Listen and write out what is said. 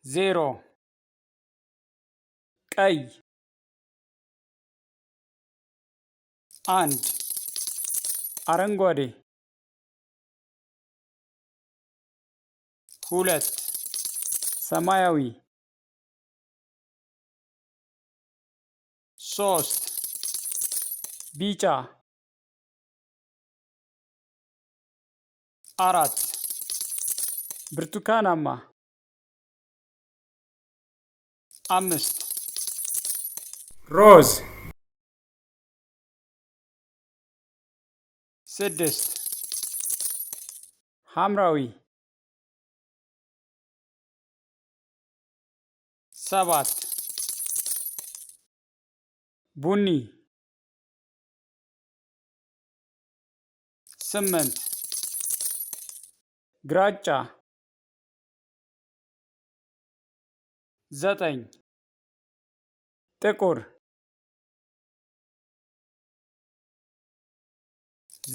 0 ቀይ 1 አረንጓዴ 2 ሰማያዊ 3 ቢጫ 4 ብርቱካናማ 5 ሮዝ 6 ሐምራዊ 7 ቡኒ 8 ግራጫ 9 ጥቁር